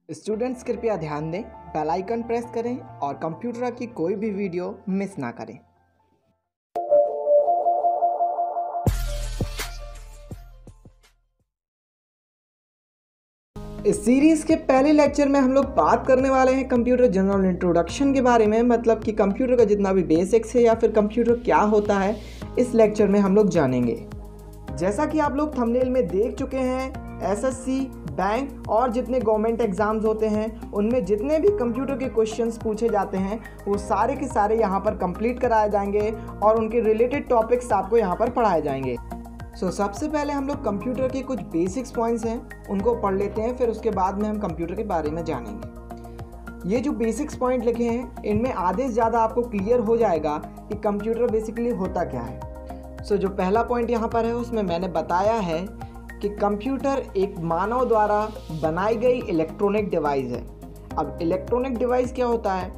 Students कृपया ध्यान दें, बेल आइकन प्रेस करें और कंप्यूटर की कोई भी वीडियो मिस ना करें। इस सीरीज के पहले लेक्चर में हम लोग बात करने वाले हैं कंप्यूटर जनरल इंट्रोडक्शन के बारे में, मतलब कि कंप्यूटर का जितना भी बेसिक्स है या फिर कंप्यूटर क्या होता है, इस लेक्चर में हम लोग जानेंगे। जैसा कि आप लोग थंबनेल में देख चुके हैं, एसएससी, बैंक और जितने गवर्नमेंट एग्जाम्स होते हैं उनमें जितने भी कंप्यूटर के क्वेश्चंस पूछे जाते हैं वो सारे के सारे यहाँ पर कंप्लीट कराए जाएंगे और उनके रिलेटेड टॉपिक्स आपको यहाँ पर पढ़ाए जाएंगे। सबसे पहले हम लोग कंप्यूटर के कुछ बेसिक्स पॉइंट्स हैं उनको पढ़ लेते हैं, फिर उसके बाद में हम कंप्यूटर के बारे में जानेंगे। ये जो बेसिक्स पॉइंट लिखे हैं इनमें आधे से ज़्यादा आपको क्लियर हो जाएगा कि कंप्यूटर बेसिकली होता क्या है। जो पहला पॉइंट यहाँ पर है उसमें मैंने बताया है कि कंप्यूटर एक मानव द्वारा बनाई गई इलेक्ट्रॉनिक डिवाइस है। अब इलेक्ट्रॉनिक डिवाइस क्या होता है?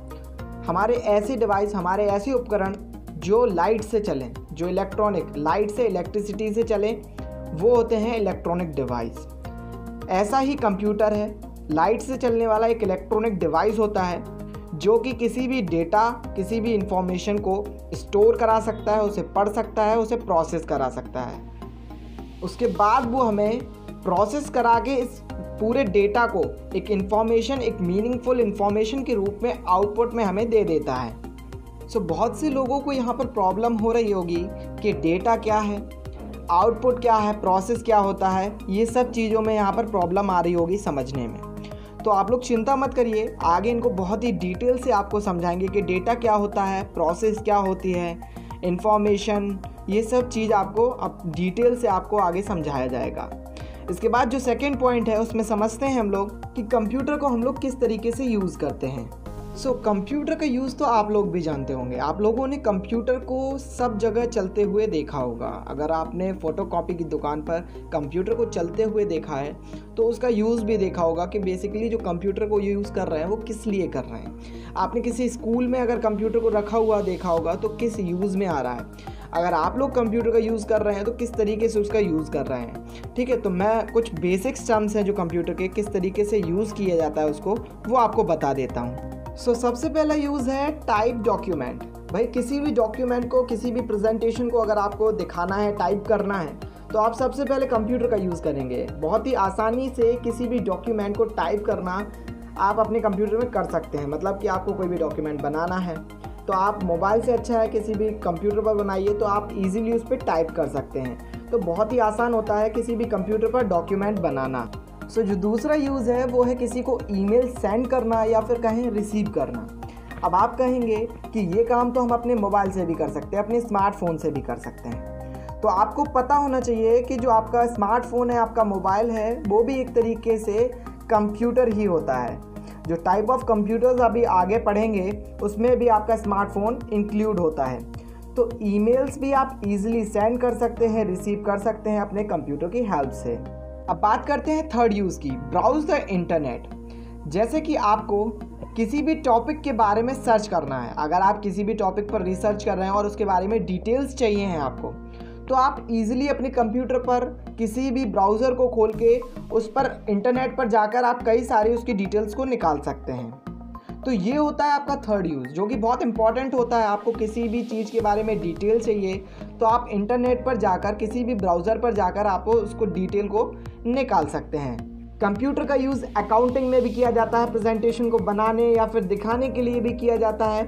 हमारे ऐसे उपकरण जो लाइट से चलें, जो लाइट से इलेक्ट्रिसिटी से चलें, वो होते हैं इलेक्ट्रॉनिक डिवाइस। ऐसा ही कंप्यूटर है, लाइट से चलने वाला एक इलेक्ट्रॉनिक डिवाइस होता है जो कि किसी भी डेटा, किसी भी इंफॉर्मेशन को स्टोर करा सकता है, उसे पढ़ सकता है, उसे प्रोसेस करा सकता है। उसके बाद वो हमें प्रोसेस करा के इस पूरे डेटा को एक मीनिंगफुल इंफॉर्मेशन के रूप में आउटपुट में हमें दे देता है। बहुत से लोगों को यहाँ पर प्रॉब्लम हो रही होगी कि डेटा क्या है, आउटपुट क्या है, प्रोसेस क्या होता है, ये सब चीज़ों में यहाँ पर प्रॉब्लम आ रही होगी समझने में। तो आप लोग चिंता मत करिए, आगे इनको बहुत ही डिटेल से आपको समझाएंगे कि डेटा क्या होता है, प्रोसेस क्या होती है, इंफॉर्मेशन, ये सब चीज़ आपको अब डिटेल से आपको आगे समझाया जाएगा। इसके बाद जो सेकंड पॉइंट है उसमें समझते हैं हम लोग कि कंप्यूटर को हम लोग किस तरीके से यूज़ करते हैं। कंप्यूटर का यूज़ तो आप लोग भी जानते होंगे, आप लोगों ने कंप्यूटर को सब जगह चलते हुए देखा होगा। अगर आपने फ़ोटोकॉपी की दुकान पर कंप्यूटर को चलते हुए देखा है तो उसका यूज़ भी देखा होगा कि बेसिकली जो कंप्यूटर को यूज़ कर रहे हैं वो किस लिए कर रहे हैं। आपने किसी स्कूल में अगर कंप्यूटर को रखा हुआ देखा होगा तो किस यूज़ में आ रहा है। अगर आप लोग कंप्यूटर का यूज़ कर रहे हैं तो किस तरीके से उसका यूज़ कर रहे हैं। ठीक है, तो मैं कुछ बेसिक्स टर्म्स हैं जो कंप्यूटर के किस तरीके से यूज़ किया जाता है उसको वो आपको बता देता हूँ। सबसे पहला यूज़ है टाइप डॉक्यूमेंट। भाई किसी भी डॉक्यूमेंट को, किसी भी प्रेजेंटेशन को अगर आपको दिखाना है, टाइप करना है, तो आप सबसे पहले कंप्यूटर का यूज़ करेंगे। बहुत ही आसानी से किसी भी डॉक्यूमेंट को टाइप करना आप अपने कंप्यूटर में कर सकते हैं। मतलब कि आपको कोई भी डॉक्यूमेंट बनाना है तो आप मोबाइल से अच्छा है किसी भी कंप्यूटर पर बनाइए, तो आप इजीली उस पर टाइप कर सकते हैं। तो बहुत ही आसान होता है किसी भी कंप्यूटर पर डॉक्यूमेंट बनाना। जो दूसरा यूज़ है वो है किसी को ईमेल सेंड करना या फिर कहें रिसीव करना। अब आप कहेंगे कि ये काम तो हम अपने मोबाइल से भी कर सकते हैं, अपने स्मार्टफोन से भी कर सकते हैं। तो आपको पता होना चाहिए कि जो आपका स्मार्टफोन है, आपका मोबाइल है, वो भी एक तरीके से कंप्यूटर ही होता है। जो टाइप ऑफ कंप्यूटर्स अभी आगे पढ़ेंगे उसमें भी आपका स्मार्टफोन इंक्लूड होता है। तो ईमेल्स भी आप इजीली सेंड कर सकते हैं, रिसीव कर सकते हैं अपने कंप्यूटर की हेल्प से। अब बात करते हैं थर्ड यूज़ की, ब्राउज द इंटरनेट। जैसे कि आपको किसी भी टॉपिक के बारे में सर्च करना है, अगर आप किसी भी टॉपिक पर रिसर्च कर रहे हैं और उसके बारे में डिटेल्स चाहिए हैं आपको, तो आप इजीली अपने कंप्यूटर पर किसी भी ब्राउज़र को खोल के उस पर इंटरनेट पर जाकर आप कई सारी उसकी डिटेल्स को निकाल सकते हैं। तो ये होता है आपका थर्ड यूज़, जो कि बहुत इंपॉर्टेंट होता है। आपको किसी भी चीज़ के बारे में डिटेल चाहिए तो आप इंटरनेट पर जाकर, किसी भी ब्राउज़र पर जाकर आप उसको डिटेल को निकाल सकते हैं। कंप्यूटर का यूज़ अकाउंटिंग में भी किया जाता है, प्रेजेंटेशन को बनाने या फिर दिखाने के लिए भी किया जाता है।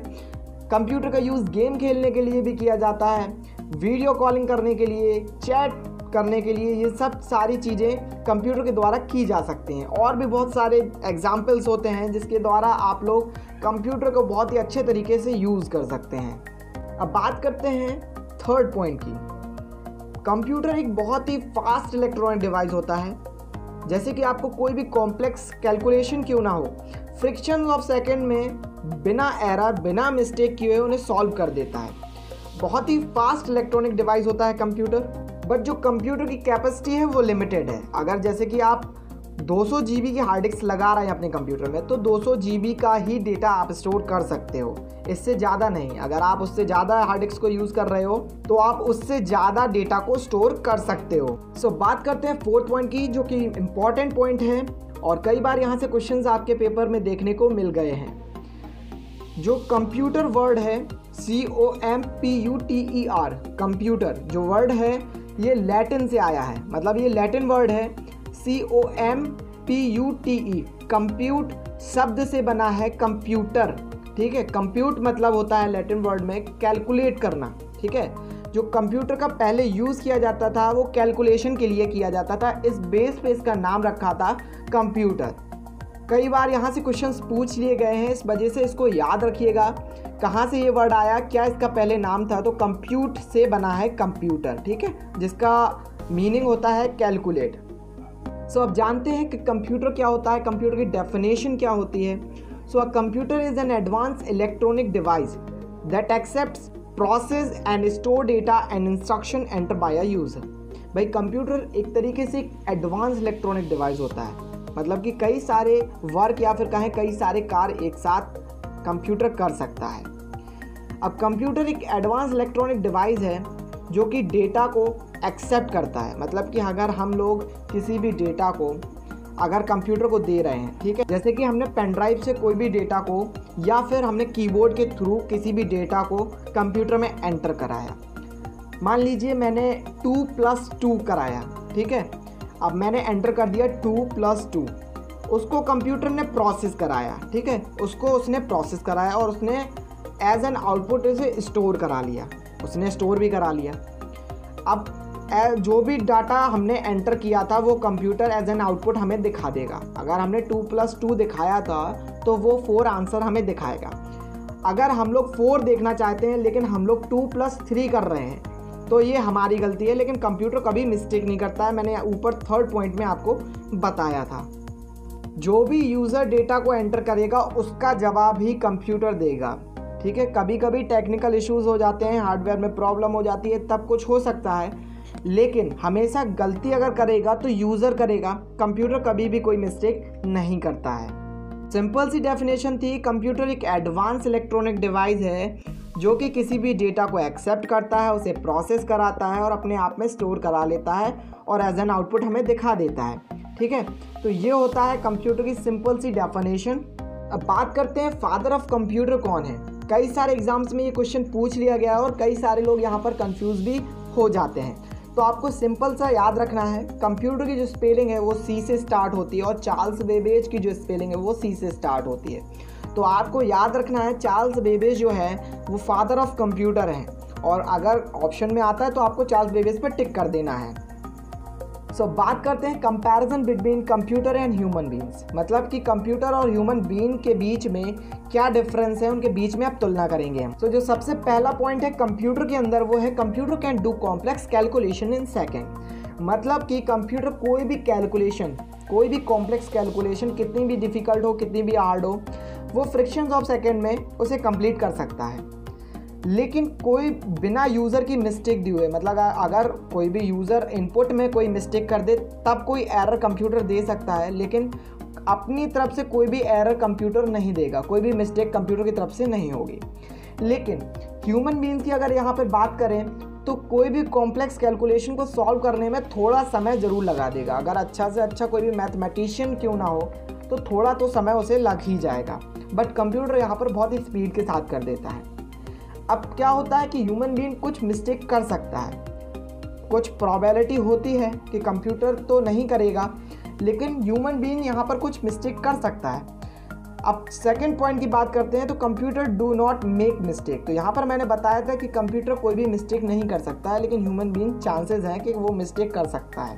कंप्यूटर का यूज़ गेम खेलने के लिए भी किया जाता है, वीडियो कॉलिंग करने के लिए, चैट करने के लिए, ये सब सारी चीज़ें कंप्यूटर के द्वारा की जा सकती हैं। और भी बहुत सारे एग्जाम्पल्स होते हैं जिसके द्वारा आप लोग कंप्यूटर को बहुत ही अच्छे तरीके से यूज़ कर सकते हैं। अब बात करते हैं थर्ड पॉइंट की। कंप्यूटर एक बहुत ही फास्ट इलेक्ट्रॉनिक डिवाइस होता है। जैसे कि आपको कोई भी कॉम्प्लेक्स कैलकुलेशन क्यों ना हो, फ्रिक्शन ऑफ सेकेंड में बिना एरर, बिना मिस्टेक किए उन्हें सॉल्व कर देता है। बहुत ही फास्ट इलेक्ट्रॉनिक डिवाइस होता है कंप्यूटर। बट जो कंप्यूटर की कैपेसिटी है वो लिमिटेड है। अगर जैसे कि आप 200 GB की हार्ड डिस्क लगा रहे हैं अपने कंप्यूटर में, तो 200 GB का ही डेटा आप स्टोर कर सकते हो, इससे ज़्यादा नहीं। अगर आप उससे ज़्यादा हार्ड डिस्क को यूज़ कर रहे हो तो आप उससे ज़्यादा डेटा को स्टोर कर सकते हो। बात करते हैं फोर्थ पॉइंट की, जो कि इम्पॉर्टेंट पॉइंट है, और कई बार यहाँ से क्वेश्चंस आपके पेपर में देखने को मिल गए हैं। जो कंप्यूटर वर्ड है COMPUTER, कंप्यूटर जो वर्ड है ये लैटिन से आया है, मतलब ये लैटिन वर्ड है COMPUTE, कंप्यूट शब्द से बना है कंप्यूटर। ठीक है, कंप्यूट मतलब होता है लैटिन वर्ड में कैलकुलेट करना। ठीक है, जो कंप्यूटर का पहले यूज़ किया जाता था वो कैलकुलेशन के लिए किया जाता था, इस बेस पे इसका नाम रखा था कंप्यूटर। कई बार यहाँ से क्वेश्चंस पूछ लिए गए हैं, इस वजह से इसको याद रखिएगा कहाँ से ये वर्ड आया, क्या इसका पहले नाम था। तो कंप्यूट से बना है कंप्यूटर, ठीक है, जिसका मीनिंग होता है कैलकुलेट। सो अब जानते हैं कि कंप्यूटर क्या होता है, कंप्यूटर की डेफिनेशन क्या होती है। So a computer is an advance electronic device that accepts process and store data and instruction enter by a user. भाई कंप्यूटर एक तरीके से एक एडवांस इलेक्ट्रॉनिक डिवाइस होता है, मतलब कि कई सारे वर्क या फिर कहें कई सारे कार्य एक साथ कंप्यूटर कर सकता है। अब कंप्यूटर एक एडवांस इलेक्ट्रॉनिक डिवाइस है जो कि डेटा को एक्सेप्ट करता है, मतलब कि अगर हम लोग किसी भी डेटा को अगर कंप्यूटर को दे रहे हैं, ठीक है, जैसे कि हमने पेन ड्राइव से कोई भी डेटा को या फिर हमने कीबोर्ड के थ्रू किसी भी डेटा को कंप्यूटर में एंटर कराया। मान लीजिए मैंने 2+2 कराया, ठीक है, अब मैंने एंटर कर दिया 2+2, उसको कंप्यूटर ने प्रोसेस कराया, ठीक है, उसको उसने प्रोसेस कराया और उसने एज एन आउटपुट इसे स्टोर करा लिया, उसने स्टोर भी करा लिया। अब जो भी डाटा हमने एंटर किया था वो कंप्यूटर एज एन आउटपुट हमें दिखा देगा। अगर हमने 2+2 दिखाया था तो वो 4 आंसर हमें दिखाएगा। अगर हम लोग 4 देखना चाहते हैं लेकिन हम लोग 2+3 कर रहे हैं तो ये हमारी गलती है, लेकिन कंप्यूटर कभी मिस्टेक नहीं करता है। मैंने ऊपर 3rd पॉइंट में आपको बताया था, जो भी यूज़र डेटा को एंटर करेगा उसका जवाब ही कंप्यूटर देगा। ठीक है, कभी कभी टेक्निकल इश्यूज़ हो जाते हैं, हार्डवेयर में प्रॉब्लम हो जाती है, तब कुछ हो सकता है, लेकिन हमेशा गलती अगर करेगा तो यूज़र करेगा, कंप्यूटर कभी भी कोई मिस्टेक नहीं करता है। सिंपल सी डेफिनेशन थी, कंप्यूटर एक एडवांस इलेक्ट्रॉनिक डिवाइस है जो कि किसी भी डेटा को एक्सेप्ट करता है, उसे प्रोसेस कराता है और अपने आप में स्टोर करा लेता है और एज एन आउटपुट हमें दिखा देता है। ठीक है, तो ये होता है कंप्यूटर की सिंपल सी डेफिनेशन। अब बात करते हैं फादर ऑफ कंप्यूटर कौन है। कई सारे एग्जाम्स में ये क्वेश्चन पूछ लिया गया है और कई सारे लोग यहाँ पर कंफ्यूज भी हो जाते हैं। तो आपको सिंपल सा याद रखना है, कंप्यूटर की जो स्पेलिंग है वो C से स्टार्ट होती है और चार्ल्स बेबेज की जो स्पेलिंग है वो C से स्टार्ट होती है। तो आपको याद रखना है चार्ल्स बेबेज जो है वो फादर ऑफ कंप्यूटर हैं, और अगर ऑप्शन में आता है तो आपको चार्ल्स बेबेज पर टिक कर देना है। सो बात करते हैं comparison between computer and human beings, मतलब कि कंप्यूटर और ह्यूमन बीइंग के बीच में क्या डिफरेंस है, उनके बीच में आप तुलना करेंगे हम। जो सबसे पहला पॉइंट है कंप्यूटर के अंदर वो है computer can do complex calculation in second. मतलब कि कंप्यूटर कोई भी कैलकुलेशन, कोई भी कॉम्प्लेक्स कैलकुलेशन, कितनी भी डिफिकल्ट हो, कितनी भी हार्ड हो, वो फ्रिक्शंस ऑफ सेकेंड में उसे कंप्लीट कर सकता है। लेकिन कोई बिना यूज़र की मिस्टेक दिए हुए, मतलब अगर कोई भी यूज़र इनपुट में कोई मिस्टेक कर दे तब कोई एरर कंप्यूटर दे सकता है, लेकिन अपनी तरफ से कोई भी एरर कंप्यूटर नहीं देगा, कोई भी मिस्टेक कंप्यूटर की तरफ से नहीं होगी। लेकिन ह्यूमन बीइंग की अगर यहाँ पर बात करें तो कोई भी कॉम्प्लेक्स कैलकुलेशन को सॉल्व करने में थोड़ा समय ज़रूर लगा देगा। अगर अच्छा से अच्छा कोई भी मैथमेटिशियन क्यों ना हो तो थोड़ा तो समय उसे लग ही जाएगा, बट कंप्यूटर यहाँ पर बहुत ही स्पीड के साथ कर देता है। अब क्या होता है कि ह्यूमन बीइंग कुछ मिस्टेक कर सकता है, कुछ प्रोबेबिलिटी होती है कि कंप्यूटर तो नहीं करेगा, लेकिन ह्यूमन बीइंग यहाँ पर कुछ मिस्टेक कर सकता है। अब सेकंड पॉइंट की बात करते हैं तो computer do not make mistake. तो यहाँ पर मैंने बताया था कि कंप्यूटर कोई भी मिस्टेक नहीं कर सकता है, लेकिन ह्यूमन बीइंग चांसेस हैं कि वो मिस्टेक कर सकता है।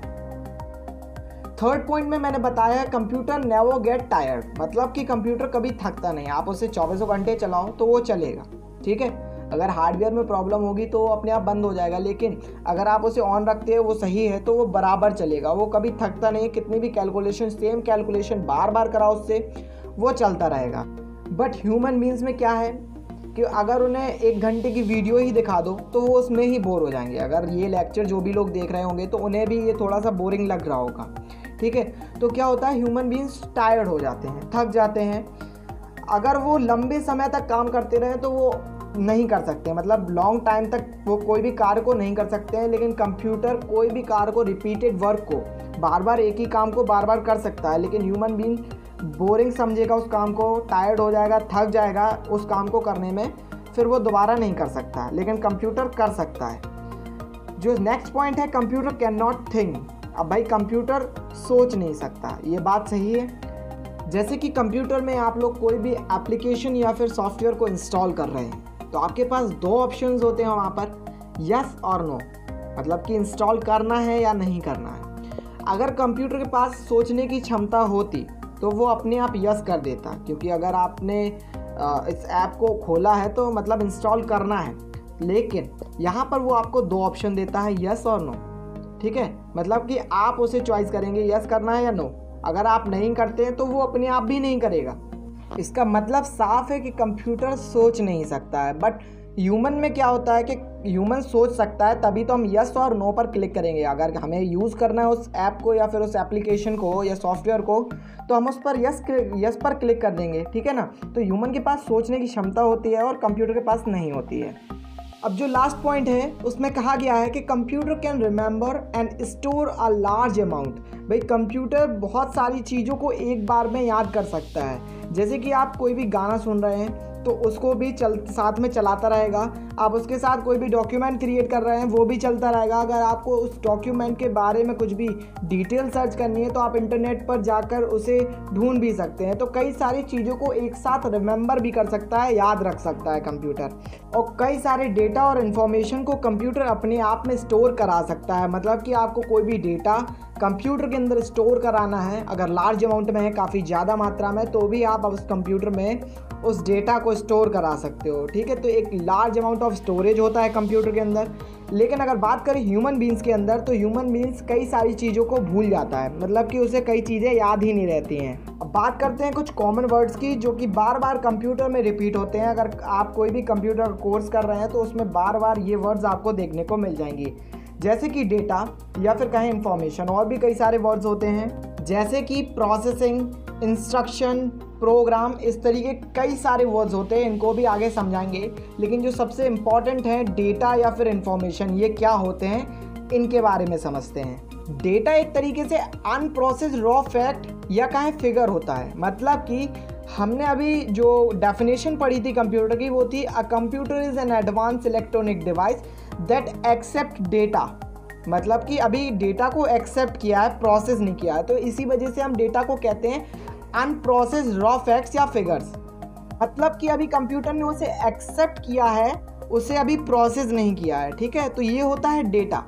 थर्ड पॉइंट में मैंने बताया कंप्यूटर नेवर गेट टायर्ड, मतलब कि कंप्यूटर कभी थकता नहीं। आप उसे 24 घंटे चलाओ तो वो चलेगा, ठीक है। अगर हार्डवेयर में प्रॉब्लम होगी तो वो अपने आप बंद हो जाएगा, लेकिन अगर आप उसे ऑन रखते हैं, वो सही है, तो वो बराबर चलेगा, वो कभी थकता नहीं। कितनी भी कैलकुलेशन, सेम कैलकुलेशन बार बार कराओ उससे, वो चलता रहेगा। बट ह्यूमन बीइंग्स में क्या है कि अगर उन्हें 1 घंटे की वीडियो ही दिखा दो तो वो उसमें ही बोर हो जाएंगे। अगर ये लेक्चर जो भी लोग देख रहे होंगे तो उन्हें भी ये थोड़ा सा बोरिंग लग रहा होगा, ठीक है। तो क्या होता है, ह्यूमन बीइंग्स टायर्ड हो जाते हैं, थक जाते हैं। अगर वो लंबे समय तक काम करते रहे तो वो नहीं कर सकते, मतलब लॉन्ग टाइम तक वो कोई भी कार्य को नहीं कर सकते हैं। लेकिन कंप्यूटर कोई भी कार्य को, रिपीटेड वर्क को बार बार एक ही काम को बार बार कर सकता है, लेकिन ह्यूमन बीइंग बोरिंग समझेगा उस काम को, टायर्ड हो जाएगा, थक जाएगा उस काम को करने में, फिर वो दोबारा नहीं कर सकता, लेकिन कंप्यूटर कर सकता है। जो नेक्स्ट पॉइंट है, कंप्यूटर कैन नॉट थिंक। अब भाई कंप्यूटर सोच नहीं सकता, ये बात सही है। जैसे कि कंप्यूटर में आप लोग कोई भी एप्लीकेशन या फिर सॉफ्टवेयर को इंस्टॉल कर रहे हैं तो आपके पास दो ऑप्शंस होते हैं वहाँ पर, यस और नो, मतलब कि इंस्टॉल करना है या नहीं करना है। अगर कंप्यूटर के पास सोचने की क्षमता होती तो वो अपने आप यस कर देता, क्योंकि अगर आपने इस ऐप को खोला है तो मतलब इंस्टॉल करना है, लेकिन यहाँ पर वो आपको दो ऑप्शन देता है, यस और नो। ठीक है, मतलब कि आप उसे चॉइस करेंगे यस करना है या नो। अगर आप नहीं करते हैं तो वो अपने आप भी नहीं करेगा। इसका मतलब साफ है कि कंप्यूटर सोच नहीं सकता है। बट ह्यूमन में क्या होता है कि ह्यूमन सोच सकता है, तभी तो हम यस और नो पर क्लिक करेंगे। अगर हमें यूज़ करना है उस ऐप को या फिर उस एप्लीकेशन को या सॉफ्टवेयर को, तो हम उस पर यस पर क्लिक कर देंगे। ठीक है ना। तो ह्यूमन के पास सोचने की क्षमता होती है और कंप्यूटर के पास नहीं होती है। अब जो लास्ट पॉइंट है उसमें कहा गया है कि computer can remember and store a large amount. भाई कंप्यूटर बहुत सारी चीज़ों को एक बार में याद कर सकता है। जैसे कि आप कोई भी गाना सुन रहे हैं तो उसको भी साथ में चलाता रहेगा। आप उसके साथ कोई भी डॉक्यूमेंट क्रिएट कर रहे हैं वो भी चलता रहेगा। अगर आपको उस डॉक्यूमेंट के बारे में कुछ भी डिटेल सर्च करनी है तो आप इंटरनेट पर जाकर उसे ढूंढ भी सकते हैं। तो कई सारी चीज़ों को एक साथ रिमेंबर भी कर सकता है, याद रख सकता है कंप्यूटर। और कई सारे डेटा और इन्फॉर्मेशन को कंप्यूटर अपने आप में स्टोर करा सकता है। मतलब कि आपको कोई भी डेटा कंप्यूटर के अंदर स्टोर कराना है, अगर लार्ज अमाउंट में है, काफ़ी ज़्यादा मात्रा में, तो भी आप उस कंप्यूटर में उस डेटा को स्टोर करा सकते हो। ठीक है, तो एक लार्ज अमाउंट ऑफ स्टोरेज होता है कंप्यूटर के अंदर। लेकिन अगर बात करें ह्यूमन बीइंग्स के अंदर, तो ह्यूमन बीइंग्स कई सारी चीज़ों को भूल जाता है, मतलब कि उसे कई चीज़ें याद ही नहीं रहती हैं। अब बात करते हैं कुछ कॉमन वर्ड्स की जो कि बार बार कंप्यूटर में रिपीट होते हैं। अगर आप कोई भी कंप्यूटर कोर्स कर रहे हैं तो उसमें बार बार ये वर्ड्स आपको देखने को मिल जाएंगे, जैसे कि डेटा या फिर कहें इंफॉर्मेशन। और भी कई सारे वर्ड्स होते हैं जैसे कि प्रोसेसिंग, इंस्ट्रक्शन, प्रोग्राम, इस तरीके कई सारे वर्ड्स होते हैं, इनको भी आगे समझाएंगे। लेकिन जो सबसे इम्पॉर्टेंट है डेटा या फिर इंफॉर्मेशन, ये क्या होते हैं इनके बारे में समझते हैं। डेटा एक तरीके से अनप्रोसेस्ड रॉ फैक्ट या कहें फिगर होता है। मतलब कि हमने अभी जो डेफिनेशन पढ़ी थी कंप्यूटर की वो थी, a computer is an advance electronic device that accept data. मतलब कि अभी डेटा को एक्सेप्ट किया है, प्रोसेस नहीं किया है, तो इसी वजह से हम डेटा को कहते हैं अनप्रोसेस्ड रॉ फैक्ट्स या फिगर्स। मतलब कि अभी कंप्यूटर ने उसे एक्सेप्ट किया है, उसे अभी प्रोसेस नहीं किया है। ठीक है, तो ये होता है डेटा।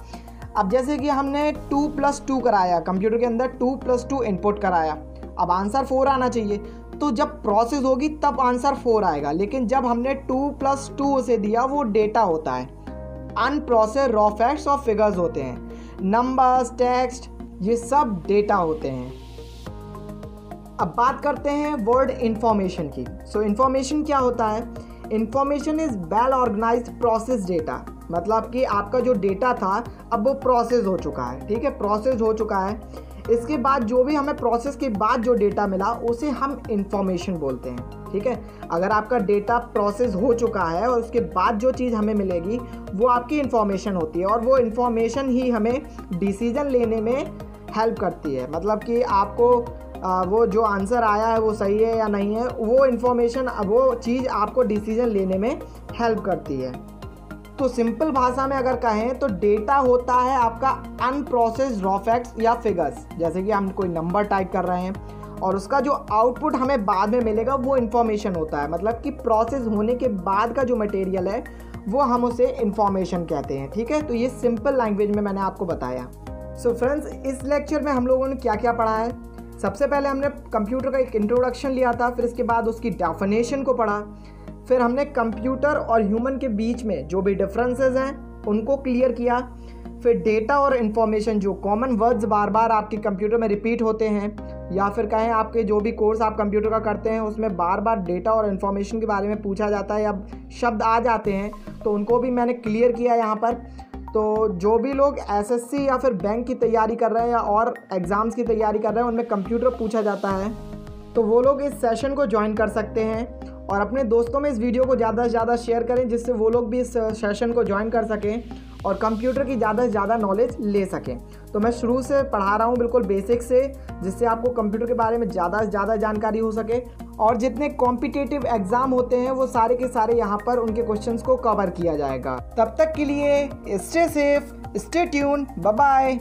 अब जैसे कि हमने 2+2 कराया कंप्यूटर के अंदर, 2+2 इनपुट कराया, अब आंसर 4 आना चाहिए, तो जब प्रोसेस होगी तब आंसर 4 आएगा। लेकिन जब हमने 2+2 उसे दिया वो डेटा होता है। अनप्रोसेस्ड रॉ फैक्ट्स और फिगर्स होते हैं। नंबर्स, टेक्स्ट, ये सब डेटा होते हैं। अब बात करते हैं वर्ड इंफॉर्मेशन की। सो इंफॉर्मेशन क्या होता है? Information is well organised process data. मतलब कि आपका जो डेटा था अब वो प्रोसेस हो चुका है। ठीक है, प्रोसेस हो चुका है। इसके बाद जो भी हमें प्रोसेस के बाद जो डेटा मिला उसे हम इंफॉर्मेशन बोलते हैं। ठीक है, अगर आपका डेटा प्रोसेस हो चुका है और उसके बाद जो चीज़ हमें मिलेगी वो आपकी इंफॉर्मेशन होती है, और वो इंफॉर्मेशन ही हमें डिसीजन लेने में हेल्प करती है। मतलब कि आपको वो जो आंसर आया है वो सही है या नहीं है, वो इंफॉर्मेशन, वो चीज़ आपको डिसीजन लेने में हेल्प करती है। तो सिंपल भाषा में अगर कहें तो डेटा होता है आपका अनप्रोसेस्ड रॉ फैक्ट्स या फिगर्स। जैसे कि हम कोई नंबर टाइप कर रहे हैं और उसका जो आउटपुट हमें बाद में मिलेगा वो इन्फॉर्मेशन होता है। मतलब कि प्रोसेस होने के बाद का जो मटेरियल है वो हम उसे इन्फॉर्मेशन कहते हैं। ठीक है, तो ये सिंपल लैंग्वेज में मैंने आपको बताया। सो फ्रेंड्स, इस लेक्चर में हम लोगों ने क्या क्या पढ़ा है? सबसे पहले हमने कंप्यूटर का एक इंट्रोडक्शन लिया था, फिर इसके बाद उसकी डेफिनेशन को पढ़ा, फिर हमने कंप्यूटर और ह्यूमन के बीच में जो भी डिफरेंसेस हैं उनको क्लियर किया, फिर डेटा और इन्फॉर्मेशन, जो कॉमन वर्ड्स बार बार आपके कंप्यूटर में रिपीट होते हैं या फिर कहें आपके जो भी कोर्स आप कंप्यूटर का करते हैं उसमें बार बार डेटा और इन्फॉर्मेशन के बारे में पूछा जाता है या शब्द आ जाते हैं, तो उनको भी मैंने क्लियर किया यहाँ पर। तो जो भी लोग एसएससी या फिर बैंक की तैयारी कर रहे हैं या और एग्ज़ाम्स की तैयारी कर रहे हैं उनमें कंप्यूटर पूछा जाता है, तो वो लोग इस सेशन को ज्वाइन कर सकते हैं और अपने दोस्तों में इस वीडियो को ज़्यादा से ज़्यादा शेयर करें जिससे वो लोग भी इस सेशन को ज्वाइन कर सकें और कंप्यूटर की ज़्यादा से ज़्यादा नॉलेज ले सकें। तो मैं शुरू से पढ़ा रहा हूँ बिल्कुल बेसिक से, जिससे आपको कंप्यूटर के बारे में ज़्यादा से ज़्यादा जानकारी हो सके। और जितने कॉम्पिटिटिव एग्ज़ाम होते हैं वो सारे के सारे यहाँ पर उनके क्वेश्चंस को कवर किया जाएगा। तब तक के लिए stay safe, stay tune, bye bye.